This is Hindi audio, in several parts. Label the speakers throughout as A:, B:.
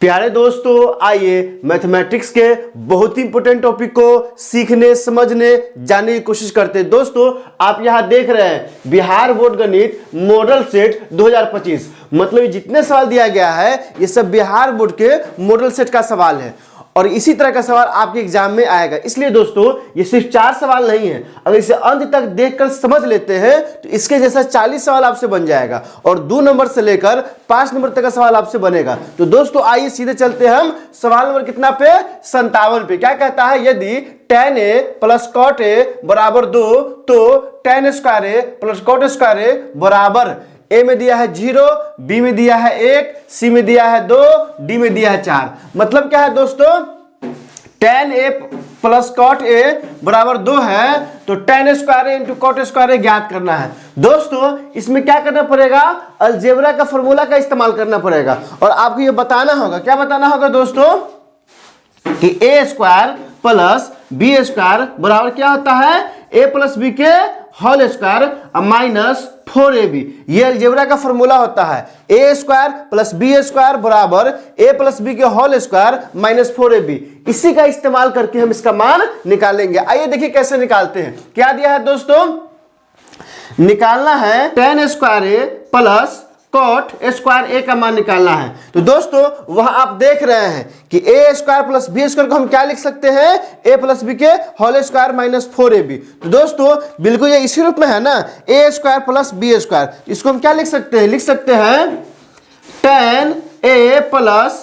A: प्यारे दोस्तों, आइए मैथमेटिक्स के बहुत ही इंपॉर्टेंट टॉपिक को सीखने, समझने, जानने की कोशिश करते हैं। दोस्तों, आप यहां देख रहे हैं बिहार बोर्ड गणित मॉडल सेट 2025। मतलब ये जितने सवाल दिया गया है ये सब बिहार बोर्ड के मॉडल सेट का सवाल है और इसी तरह का सवाल आपके एग्जाम में आएगा। इसलिए दोस्तों, ये सिर्फ 4 सवाल नहीं है, अगर इसे अंत तक देखकर समझ लेते हैं तो इसके जैसा 40 सवाल आपसे बन जाएगा और 2 नंबर से लेकर 5 नंबर तक का सवाल आपसे बनेगा। तो दोस्तों, आइए सीधे चलते हैं हम सवाल नंबर कितना पे, 57 पे। क्या कहता है, यदि tan a plus cot a बराबर 2 तो tan square a plus cot square a बराबर ए में दिया है 0, बी में दिया है 1, सी में दिया है 2, डी में दिया है 4। मतलब क्या है दोस्तों, tan a plus cot a बराबर 2 है तो tan square a into cot square a ज्ञात करना है। दोस्तों, इसमें क्या करना पड़ेगा, अलजेब्रा का फॉर्मूला का इस्तेमाल करना पड़ेगा और आपको ये बताना होगा। क्या बताना होगा दोस्तों कि a square plus B square बराबर क्या होता है, a प्लस बी के होल स्क्वायर माइनस 4ab। ये अलजेब्रा का फॉर्मूला होता है। A square plus B square बराबर ए प्लस बी के होल स्क्वायर माइनस 4ab। इसी का इस्तेमाल करके हम इसका मान निकालेंगे। आइए देखिए कैसे निकालते हैं। क्या दिया है दोस्तों, निकालना है tan स्क्वायर ए प्लस cot स्क्वायर ए का मान निकालना है। तो दोस्तों, वहां आप देख रहे हैं कि ए स्क्वायर प्लस बी स्क्वायर को हम क्या लिख सकते हैं, ए प्लस बी के होल स्क्वायर माइनस 4ab। तो दोस्तों, बिल्कुल ये इसी रूप में है ना, ए स्क्वायर प्लस बी स्क्वायर। इसको हम क्या लिख सकते हैं, लिख सकते हैं tan a plus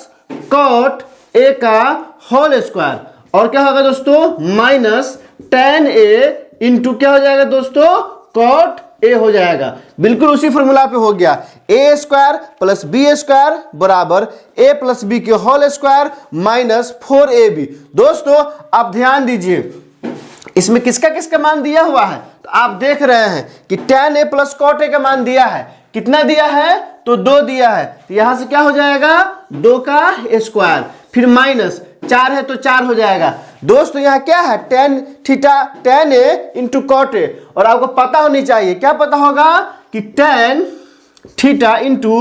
A: cot a का होल स्क्वायर और क्या होगा दोस्तों, माइनस tan a इंटू क्या हो जाएगा दोस्तों, cot a हो जाएगा। बिल्कुल उसी फॉर्मूला पे हो गया, ए स्क्वायर प्लस बी स्क्वायर बराबर ए प्लस बी के होल स्क्वायर माइनस 4ab। दोस्तों, आप ध्यान दीजिए, इसमें किसका किसका मान दिया हुआ है। तो आप देख रहे हैं कि tan a plus cot a का मान दिया है। कितना दिया है, तो 2 दिया है। तो यहां से क्या हो जाएगा, 2 का स्क्वायर, फिर माइनस 4 है तो 4 हो जाएगा। दोस्तों, यहाँ क्या है, tan a into cot a। और आपको पता होनी चाहिए, क्या पता होगा कि tan theta into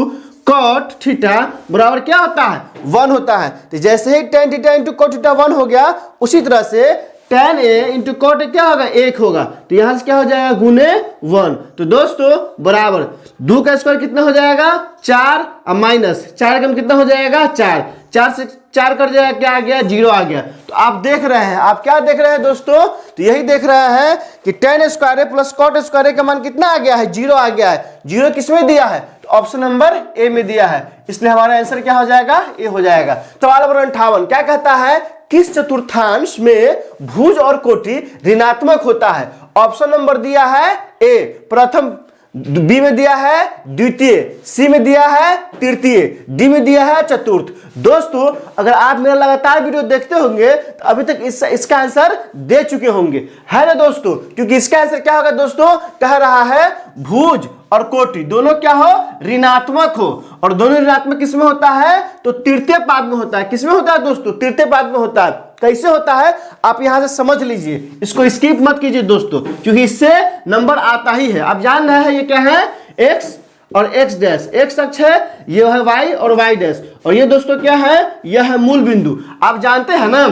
A: cot theta बराबर क्या होता है, 1 होता है। तो जैसे ही tan theta into cot theta 1 हो गया, उसी तरह से tan a into cot a क्या होगा, 1 होगा। तो यहां से क्या हो जाएगा, गुने 1। तो दोस्तों, बराबर 2 का स्क्वायर कितना हो जाएगा, 4 और माइनस 4 का कितना हो जाएगा, 4 से 4 कट जाएगा, क्या आ गया, 0 आ गया। तो आप देख रहे हैं, आप क्या देख रहे हैं दोस्तों, तो यही देख रहे हैं कि tan square a plus cot square a का मान कितना आ गया है, 0 आ गया है। 0 किसमें दिया है, तो ऑप्शन नंबर ए में दिया है, इसलिए हमारा आंसर क्या हो जाएगा, ए हो जाएगा। सवाल नंबर 58 क्या कहता है, किस चतुर्थांश में भुज और कोटि ऋणात्मक होता है। ऑप्शन नंबर दिया है ए प्रथम, बी में दिया है द्वितीय, सी में दिया है तृतीय, डी में दिया है चतुर्थ। दोस्तों, अगर आप मेरा लगातार वीडियो देखते होंगे तो अभी तक इसका आंसर दे चुके होंगे, है ना दोस्तों। क्योंकि इसका आंसर क्या होगा दोस्तों, कह रहा है भुज और कोटि दोनों क्या हो, ऋणात्मक हो। और दोनों ऋणात्मक किसमें होता है, तो तृतीय पाद में होता है। किसमें होता है दोस्तों, तृतीय पाद में होता है। कैसे होता है, आप यहां से समझ लीजिए, इसको स्किप मत कीजिए दोस्तों, क्योंकि इससे नंबर आता ही है। आप जान रहे हैं ये क्या है, x और x डैश, x अक्ष है, ये है y और y डैश, और ये दोस्तों क्या है, यह है मूल बिंदु। आप जानते हैं ना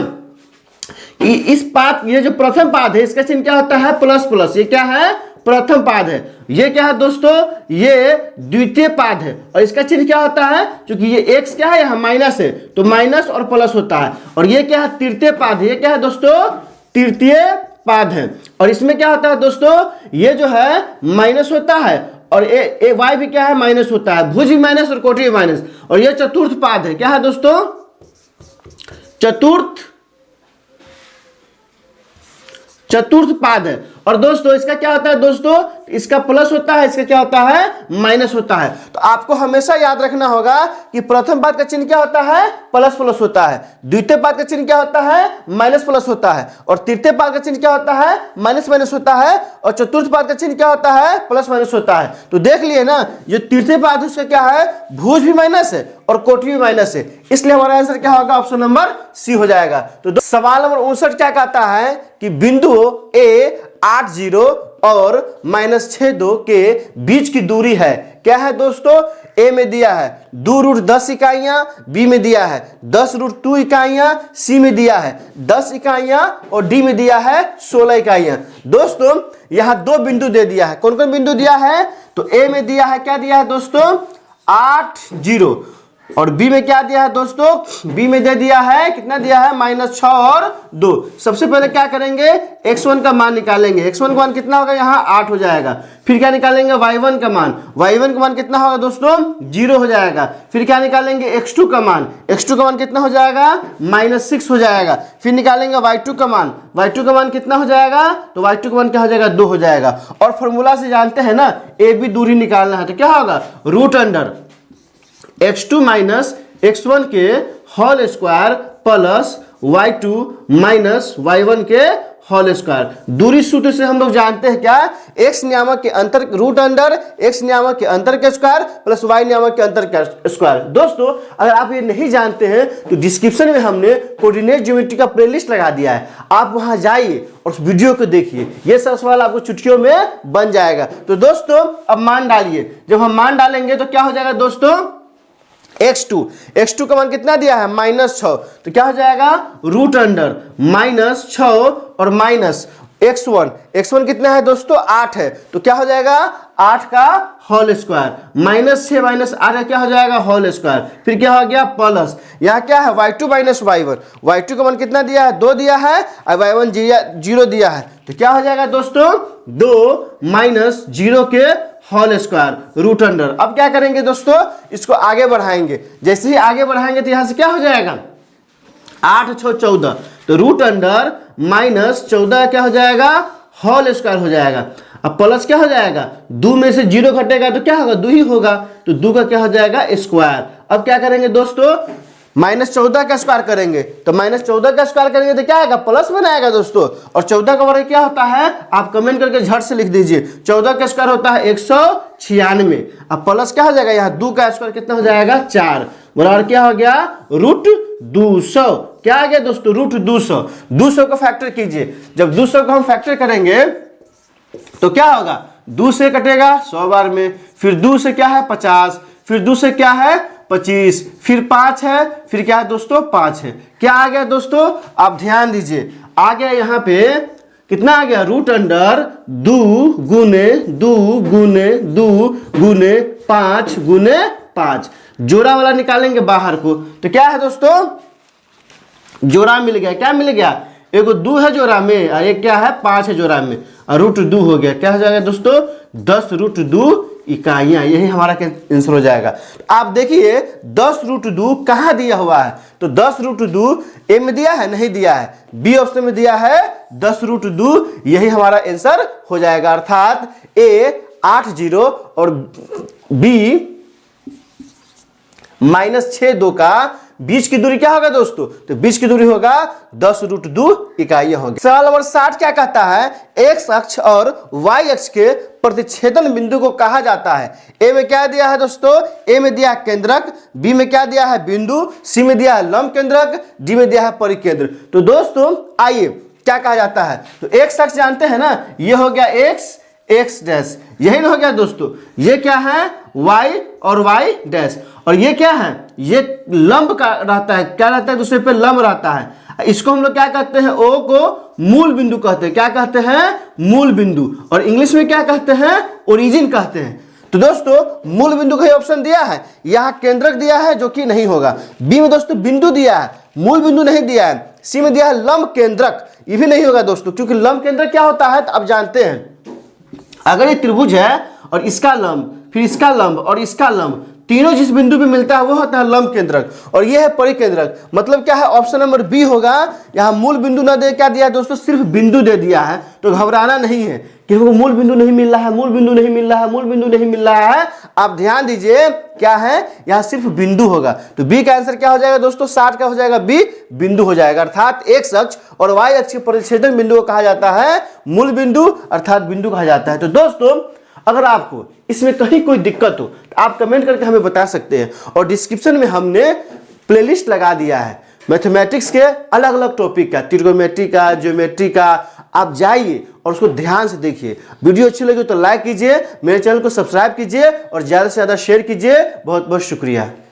A: कि इस पाद, ये जो प्रथम पाद है इसका चिन्ह क्या होता है, प्लस प्लस। ये क्या है, प्रथम पाद है। ये क्या है दोस्तों, ये द्वितीय पाद है और इसका चिन्ह क्या होता है, क्योंकि ये x क्या है, यहाँ माइनस है तो माइनस और प्लस होता है। और ये क्या है, तृतीय पाद है। ये क्या है दोस्तों, तृतीय पाद है। और इसमें क्या होता है दोस्तों, ये जो है माइनस होता है और ए y भी क्या है, माइनस होता है। भुज भी माइनस और कोटि भी माइनस। और ये चतुर्थ पाद है। क्या है दोस्तों, चतुर्थ पाद है। और दोस्तों, इसका क्या होता है दोस्तों, इसका प्लस होता है, इसका क्या होता है, माइनस होता है। तो आपको हमेशा याद रखना होगा कि प्रथम पाद का चिन्ह क्या होता है, प्लस प्लस होता है। द्वितीय पाद का चिन्ह क्या होता है, माइनस प्लस होता है। और तृतीय पाद का चिन्ह क्या होता है, माइनस माइनस होता है। और चतुर्थ पाद का चिन्ह क्या होता है, प्लस माइनस होता है। तो देख लिए ना, जो तृतीय पाद है उसका क्या है, भुज भी माइनस है और कोटि भी माइनस है, इसलिए हमारा आंसर क्या होगा, ऑप्शन नंबर सी हो जाएगा। तो सवाल नंबर 59 क्या कहता है कि बिंदु ए 80 और -6 2 के बीच की दूरी है। क्या है दोस्तों, ए में दिया है 2√10 इकाइयां, बी में दिया है 10√2 इकाइयां, सी में दिया है 10 इकाइयां और डी में दिया है 16 इकाइयां। दोस्तों यहां दो बिंदु दे दिया है। कौन कौन बिंदु दिया है? तो ए में दिया है, क्या दिया है दोस्तों? 8 0। और बी में क्या दिया है दोस्तों? बी में दे दिया है, कितना दिया है? -6 और 2। सबसे पहले क्या करेंगे? x1 का मान निकालेंगे। x1 का मान कितना होगा? यहाँ 8 हो जाएगा। फिर क्या निकालेंगे? y1 का मान। y1 का मान कितना होगा दोस्तों? 0 हो जाएगा। फिर क्या निकालेंगे? x2 का मान। x2 का मान कितना हो जाएगा? -6 हो जाएगा। फिर निकालेंगे y2 का मान। y2 का मान कितना हो जाएगा? तो y2 का मान क्या हो जाएगा? 2 हो जाएगा। और फॉर्मूला से जानते हैं ना, ए बी दूरी निकालना है तो क्या होगा? √x2 माइनस x1 के whole square plus y2 minus y1 के होल स्क्वायर। दूरी सूत्र से हम लोग जानते हैं क्या? x नियामक के अंतर x नियामक के अंतर के स्क्वायर प्लस y नियामक के अंतर के स्क्वायर। दोस्तों अगर आप ये नहीं जानते हैं तो डिस्क्रिप्शन में हमने कोऑर्डिनेट ज्योमेट्री का प्लेलिस्ट लगा दिया है, आप वहां जाइए और उस वीडियो को देखिए। ये सब सवाल आपको चुटकियों में बन जाएगा। तो दोस्तों अब मान डालिए। जब हम मान डालेंगे तो क्या हो जाएगा दोस्तों? x2 का मान कितना दिया है? -6। तो क्या हो जाएगा? √-6 और माइनस x1 कितना है दोस्तों? 8 है। तो क्या हो जाएगा? 8 का होल स्क्वायर -6 माइनस 8 क्या हो जाएगा? Whole square. फिर क्या हो गया? प्लस यहाँ क्या है? y2 माइनस y1 का मान कितना दिया है? 2 दिया है और y1 0 दिया है। तो क्या हो जाएगा दोस्तों? 2 माइनस 0 के होल स्क्वायर √। अब क्या करेंगे दोस्तों? इसको आगे बढ़ाएंगे। जैसे ही आगे बढ़ाएंगे तो यहां से क्या हो जाएगा? 8 6 14। तो √- -14 क्या हो जाएगा? होल स्क्वायर हो जाएगा। अब प्लस क्या हो जाएगा? 2 में से 0 घटेगा तो क्या होगा? 2 ही होगा। तो 2 का क्या हो जाएगा? स्क्वायर। अब क्या करेंगे दोस्तों? -14 का स्क्वायर करेंगे। तो -14 का स्क्वायर करेंगे तो क्या आएगा? प्लस में आएगा दोस्तों। और 14 का वर्ग क्या होता है? आप कमेंट करके झट से लिख दीजिए। 14 का स्क्वायर होता है 196। अब प्लस क्या हो जाएगा? यहाँ 2 का स्क्वायर कितना हो जाएगा? 4 बराबर क्या हो गया? √200। क्या आ गया दोस्तों? √200। 200 को फैक्टर कीजिए। जब 200 को हम फैक्टर करेंगे तो क्या होगा? 2 से कटेगा 100 बार में, फिर 2 से क्या है? 50, फिर 2 से क्या है? 25, फिर 5 है, फिर क्या है दोस्तों? 5 है। क्या आ गया दोस्तों? आप ध्यान दीजिए, आ गया यहाँ पे कितना आ गया? √2 गुने 2 गुने 2 गुने 5 गुने 5। जोड़ा वाला निकालेंगे बाहर को तो क्या है दोस्तों? जोड़ा मिल गया। क्या मिल गया? एगो 2 है जोड़ा में और एक क्या है? 5 है जोड़ा में और √2 हो गया। क्या हो जाएगा दोस्तों? 10√2 इकाइयां। यही हमारा आंसर हो जाएगा। आप देखिए 10√2 कहाँ दिया हुआ है? तो 10√2 ए में दिया है? नहीं दिया है। बी ऑप्शन में दिया है 10√2। यही हमारा आंसर हो जाएगा। अर्थात ए 8 0 और बी -6 2 का बीच की दूरी क्या होगा दोस्तों? तो बीच की दूरी होगा 10√2 इकाइयां होगी। सवाल नंबर 60 क्या कहता है? एक्स अक्ष और वाई अक्ष के प्रतिच्छेदन बिंदु को कहा जाता है। ए में क्या दिया है दोस्तों? ए में दिया है केंद्रक, बी में क्या दिया है? बिंदु, सी में दिया है लंब केंद्रक, डी में दिया है परिकेंद्र। तो दोस्तों आइए क्या कहा जाता है? तो एक्स अक्ष जानते हैं ना, ये हो गया एक्स डैश, यही ना हो गया दोस्तों। ये क्या है? वाई और वाई डैश। और ये क्या है? ये लंब का रहता है। क्या रहता है? दूसरे पे लंब रहता है। इसको हम लोग क्या कहते हैं? ओ को मूल बिंदु कहते हैं। क्या कहते हैं? मूल बिंदु। और इंग्लिश में क्या कहते हैं? ओरिजिन कहते हैं। तो दोस्तों मूल बिंदु का ही ऑप्शन दिया है। यहाँ केंद्रक दिया है जो कि नहीं होगा। बी में दोस्तों बिंदु दिया है, मूल बिंदु नहीं दिया है। सी में दिया है लंब केंद्रक, ये भी नहीं होगा दोस्तों, क्योंकि लंब केंद्रक क्या होता है तो आप जानते हैं। अगर ये त्रिभुज है और इसका लंब, फिर इसका लंब और इसका लंब, तीनों जिस बिंदु पे मिलता है वो होता है लंब केंद्रक। और ये है परिकेंद्रक। मतलब क्या है? ऑप्शन नंबर बी होगा। यहाँ मूल बिंदु ना दे क्या दिया है दोस्तों? सिर्फ बिंदु दे दिया है। तो घबराना नहीं है कि वो मूल बिंदु नहीं मिल रहा है, मूल बिंदु नहीं मिल रहा है, मूल बिंदु नहीं मिल रहा है। आप ध्यान दीजिए क्या है? यहाँ सिर्फ बिंदु होगा। तो बी का आंसर क्या हो जाएगा दोस्तों? 60 का हो जाएगा बी, बिंदु हो जाएगा। अर्थात एक्स अक्ष और वाई अक्ष के प्रतिच्छेदन बिंदु को कहा जाता है मूल बिंदु, अर्थात बिंदु कहा जाता है। तो दोस्तों अगर आपको इसमें कहीं कोई दिक्कत हो तो आप कमेंट करके हमें बता सकते हैं। और डिस्क्रिप्शन में हमने प्लेलिस्ट लगा दिया है मैथमेटिक्स के अलग अलग टॉपिक का, ट्रिग्नोमेट्री का, ज्योमेट्री का, आप जाइए और उसको ध्यान से देखिए। वीडियो अच्छी लगी तो लाइक कीजिए, मेरे चैनल को सब्सक्राइब कीजिए और ज़्यादा से ज़्यादा शेयर कीजिए। बहुत बहुत शुक्रिया।